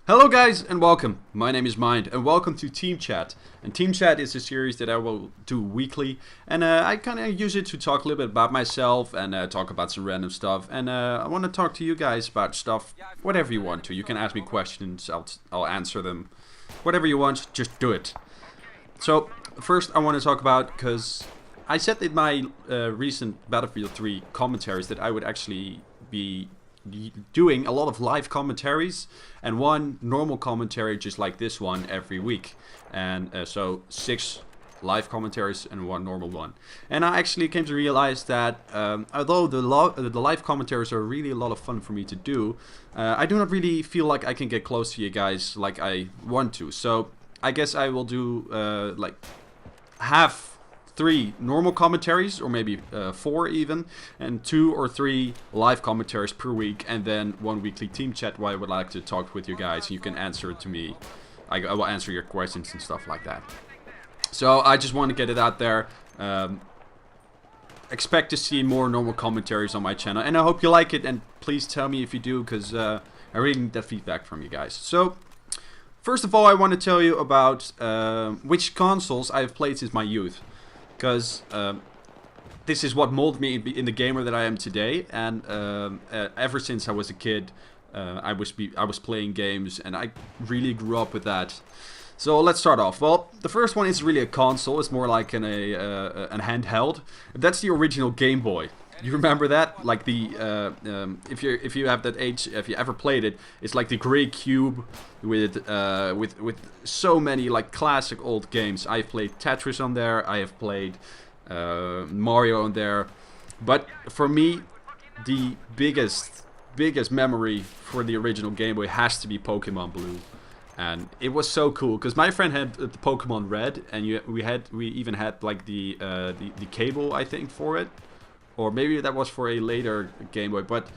Hello guys and welcome. My name is Mind and welcome to Team Chat. And Team Chat is a series that I will do weekly, and I kind of use it to talk a little bit about myself and talk about some random stuff. And I want to talk to you guys about stuff, whatever you want to. You can ask me questions, I'll answer them. Whatever you want, just do it. So first I want to talk about, because I said in my recent Battlefield 3 commentaries that I would actually be doing a lot of live commentaries and one normal commentary just like this one every week, and so 6 live commentaries and one normal one. And I actually came to realize that although the live commentaries are really a lot of fun for me to do, I do not really feel like I can get close to you guys like I want to. So I guess I will do like half 3 normal commentaries, or maybe 4 even, and 2 or 3 live commentaries per week, and then 1 weekly team chat where I would like to talk with you guys and you can answer it to me. I will answer your questions and stuff like that. So I just want to get it out there. Expect to see more normal commentaries on my channel, and I hope you like it, and please tell me if you do, because I really need that feedback from you guys. So first of all, I want to tell you about which consoles I've played since my youth. Because this is what molded me in the gamer that I am today, and ever since I was a kid, I was playing games, and I really grew up with that. So let's start off. Well, the first one is really a console. It's more like an handheld. That's the original Game Boy. You remember that? Like the if you have that age, if you ever played it, it's like the gray cube with so many like classic old games. I've played Tetris on there. I have played Mario on there. But for me, the biggest memory for the original Game Boy has to be Pokemon Blue. And it was so cool because my friend had the Pokemon Red, and we even had like the cable, I think, for it. Or maybe that was for a later Game Boy, but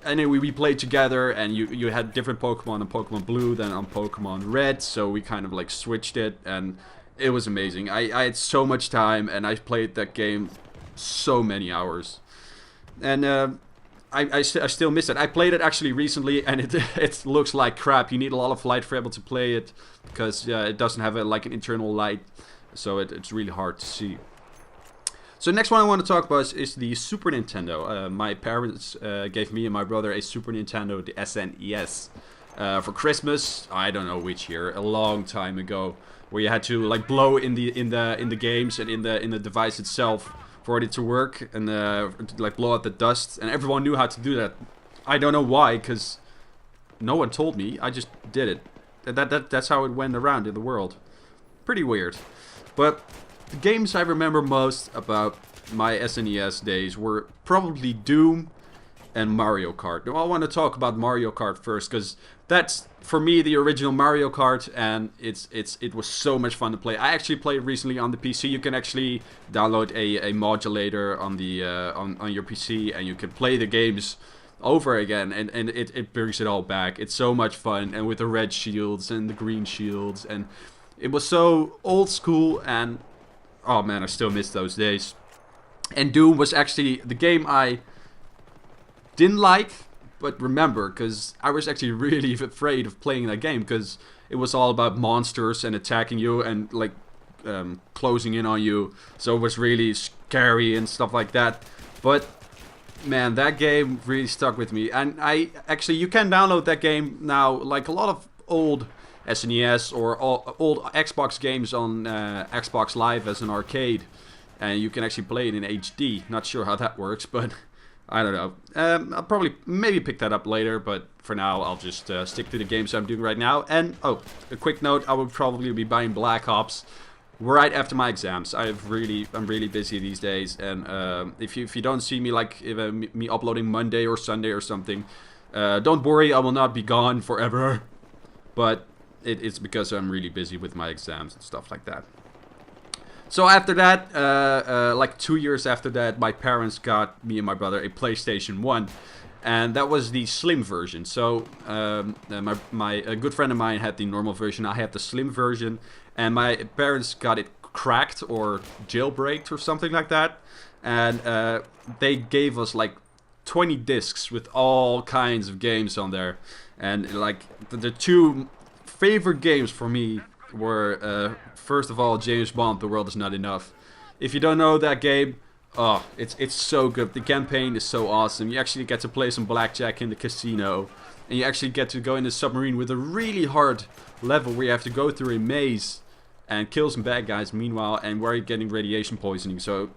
anyway, we played together, and you had different Pokemon on Pokemon Blue than on Pokemon Red, so we kind of like switched it, and it was amazing. I had so much time, and I played that game so many hours, and I still miss it. I played it actually recently, and it looks like crap. You need a lot of light for able to play it, because it doesn't have like an internal light, so it's really hard to see. So next one I want to talk about is the Super Nintendo. My parents gave me and my brother a Super Nintendo, the SNES, for Christmas. I don't know which year, a long time ago, where you had to like blow in the games and in the device itself for it to work, and like blow out the dust. And everyone knew how to do that. I don't know why, because no one told me. I just did it. That's how it went around in the world. Pretty weird, but the games I remember most about my SNES days were probably Doom and Mario Kart. Now I want to talk about Mario Kart first, because that's for me the original Mario Kart, and it was so much fun to play. I actually played recently on the PC. You can actually download a modulator on the on your PC, and you can play the games over again, and it brings it all back. It's so much fun, and with the red shields and the green shields, and it was so old school, and oh man, I still miss those days. And Doom was actually the game I didn't like, but remember, because I was actually really afraid of playing that game, because it was all about monsters and attacking you and like closing in on you. So it was really scary and stuff like that. But man, that game really stuck with me. And you can download that game now, like a lot of old SNES or old Xbox games on Xbox Live as an arcade, and you can actually play it in HD. Not sure how that works, but I don't know. I'll probably maybe pick that up later, but for now I'll just stick to the games I'm doing right now. And oh, a quick note: I will probably be buying Black Ops right after my exams. I'm really busy these days, and if you don't see me like me uploading Monday or Sunday or something, don't worry, I will not be gone forever. But it's because I'm really busy with my exams and stuff like that. So after that, like 2 years after that, my parents got me and my brother a PlayStation 1. And that was the slim version. So a good friend of mine had the normal version. I had the slim version. And my parents got it cracked or jailbreaked or something like that. And they gave us like 20 discs with all kinds of games on there. And like the two favorite games for me were first of all James Bond: The World Is Not Enough. If you don't know that game, oh, it's so good. The campaign is so awesome. You actually get to play some blackjack in the casino, and you actually get to go in the submarine with a really hard level where you have to go through a maze and kill some bad guys meanwhile, and where you're getting radiation poisoning. So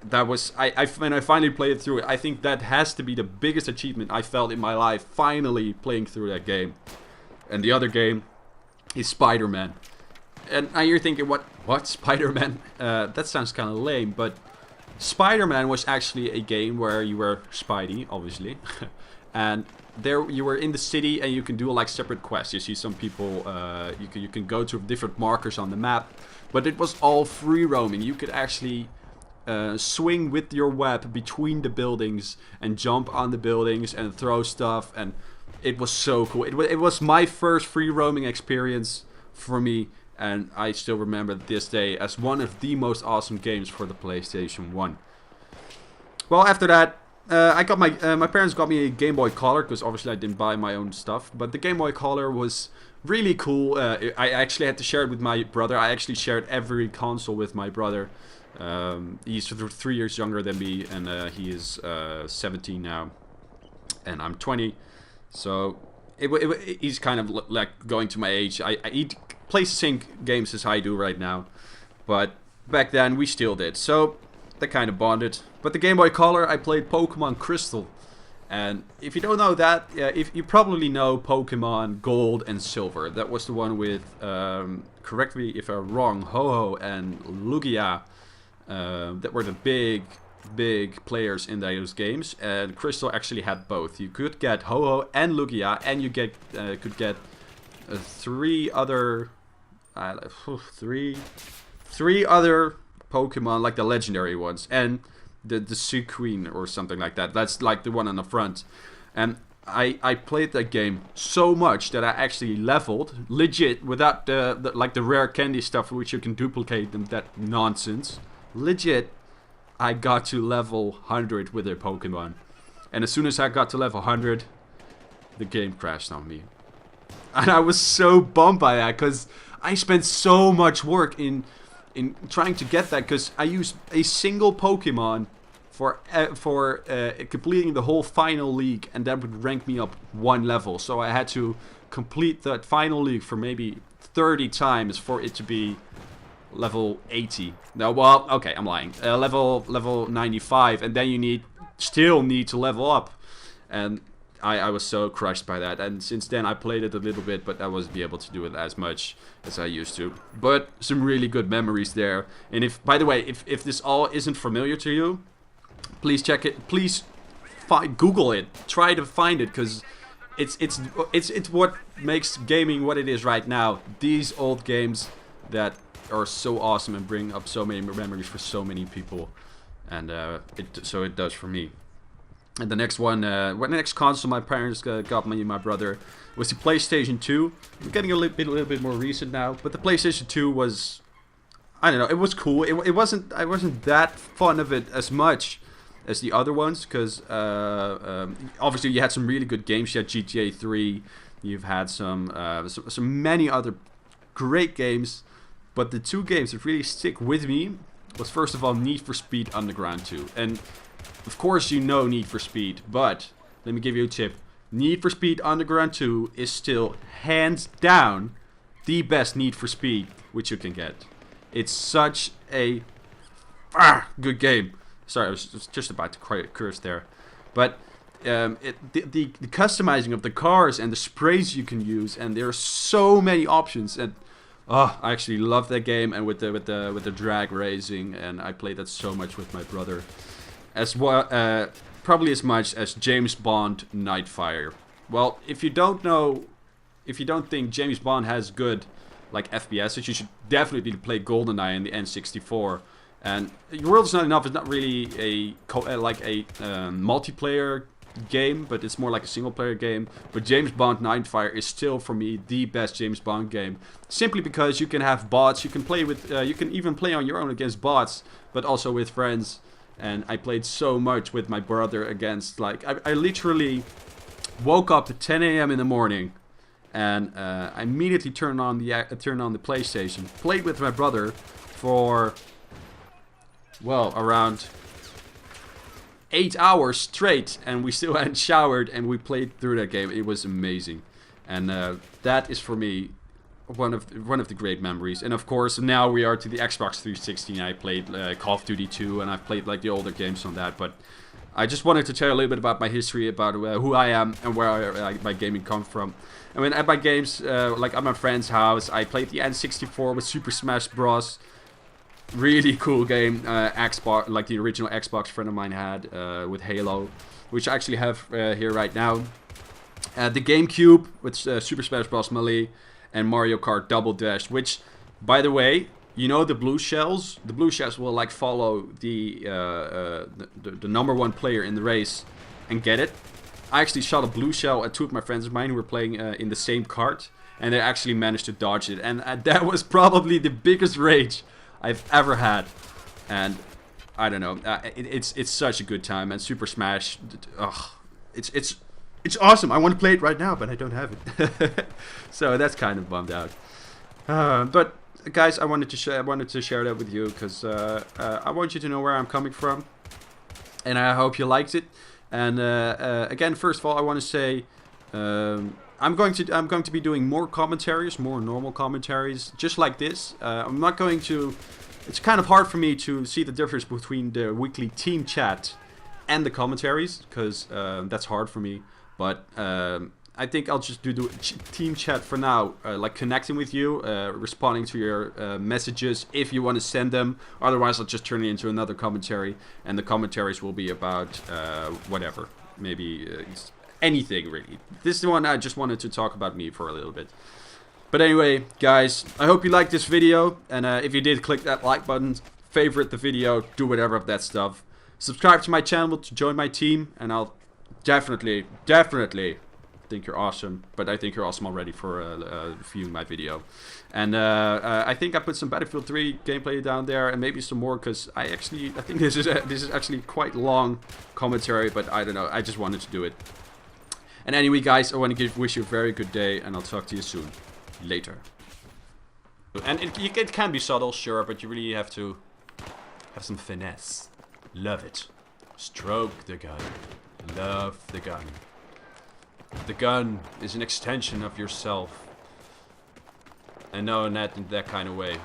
that was, when I finally played through it, I think that has to be the biggest achievement I felt in my life, finally playing through that game. And the other game is Spider-Man. And now you're thinking, what Spider-Man? That sounds kind of lame, but Spider-Man was actually a game where you were Spidey, obviously. And there you were in the city, and you can do like separate quests. You see some people, you can go to different markers on the map, but it was all free roaming. You could actually swing with your web between the buildings and jump on the buildings and throw stuff, and it was so cool. It was my first free roaming experience for me, and I still remember this day as one of the most awesome games for the PlayStation 1. Well, after that, I got my parents got me a Game Boy Color, because obviously I didn't buy my own stuff. But the Game Boy Color was really cool. I actually had to share it with my brother. I actually shared every console with my brother. He's 3 years younger than me, and he is 17 now, and I'm 20. So he's kind of like going to my age. He plays the same games as I do right now, but back then we still did. So they kind of bonded. But the Game Boy Color, I played Pokemon Crystal. And if you don't know that, if you probably know Pokemon Gold and Silver. That was the one with, correct me if I'm wrong, Ho-Oh and Lugia. That were the big players in those games. And Crystal actually had both. You could get Ho-Oh and Lugia, and you could get three other Pokemon, like the legendary ones, and the Suqueen or something like that. That's like the one on the front. And I played that game so much that I actually leveled legit without the rare candy stuff which you can duplicate and that nonsense. Legit, I got to level 100 with a Pokemon. And as soon as I got to level 100, the game crashed on me. And I was so bummed by that, because I spent so much work in trying to get that, because I used a single Pokemon for completing the whole final league, and that would rank me up one level. So I had to complete that final league for maybe 30 times for it to be level 80. No, well, okay, I'm lying. Level 95, and then you still need to level up. And I was so crushed by that, and since then I played it a little bit, but I wasn't able to do it as much as I used to. But some really good memories there. And if, by the way, if this all isn't familiar to you, please check it. Please Google it. Try to find it, because it's what makes gaming what it is right now. These old games that are so awesome and bring up so many memories for so many people, and so it does for me. And the next one, the next console my parents got me and my brother was the PlayStation 2. I'm getting a little bit more recent now, but the PlayStation 2 was, I don't know, it was cool. I wasn't that fond of it as much as the other ones, because obviously you had some really good games. You had GTA 3, you've had some many other great games, but the two games that really stick with me was, first of all, Need for Speed Underground 2. And of course you know Need for Speed, but let me give you a tip. Need for Speed Underground 2 is still hands down the best Need for Speed which you can get. It's such a good game. Sorry, I was just about to curse there. But the customizing of the cars and the sprays you can use, and there are so many options. And I actually love that game, and with the drag racing, and I played that so much with my brother. As well, probably as much as James Bond Nightfire. Well, if you don't think James Bond has good like FPS, you should definitely play GoldenEye in the N64. And Your World Is Not Enough is not really a multiplayer game, but it's more like a single player game. But James Bond Nightfire is still for me the best James Bond game, simply because you can have bots, you can play with, you can even play on your own against bots, but also with friends. And I played so much with my brother against, like, I literally woke up at 10 a.m. in the morning, and I immediately turned on the PlayStation. Played with my brother for, well, around 8 hours straight, and we still hadn't showered, and we played through that game. It was amazing, and that is for me one of the great memories. And of course, now we are to the Xbox 360. I played Call of Duty 2, and I've played like the older games on that. But I just wanted to tell you a little bit about my history, about who I am and where my gaming comes from. I mean, at my games, like at my friend's house, I played the N64 with Super Smash Bros. Really cool game. Xbox, like the original Xbox friend of mine had with Halo, which I actually have here right now. The GameCube with Super Smash Bros. Melee and Mario Kart Double Dash, which, by the way, you know the blue shells? The blue shells will like follow the number one player in the race and get it. I actually shot a blue shell at two of my friends of mine who were playing in the same cart, and they actually managed to dodge it. And that was probably the biggest rage I've ever had. And I don't know, it's such a good time. And Super Smash, it's awesome. I want to play it right now, but I don't have it. So that's kind of bummed out. But guys, I wanted to share that with you because I want you to know where I'm coming from, and I hope you liked it. And again, first of all, I want to say I'm going to be doing more commentaries, more normal commentaries, just like this. I'm not going to. It's kind of hard for me to see the difference between the weekly team chat and the commentaries, because that's hard for me. But I think I'll just do the team chat for now, like connecting with you, responding to your messages if you want to send them. Otherwise, I'll just turn it into another commentary, and the commentaries will be about whatever, maybe anything really. This one I just wanted to talk about me for a little bit. But anyway, guys, I hope you liked this video, and if you did, click that like button, favorite the video, do whatever of that stuff. Subscribe to my channel to join my team, and I'll definitely think you're awesome, but I think you're awesome already for viewing my video. And I think I put some Battlefield 3 gameplay down there, and maybe some more, because I think this is actually quite long commentary, but I don't know, I just wanted to do it. And anyway, guys, I want to wish you a very good day, and I'll talk to you soon. Later. And it can be subtle, sure, but you really have to have some finesse. Love it. Stroke the gun. Love the gun. The gun is an extension of yourself. And no, not in that kind of way.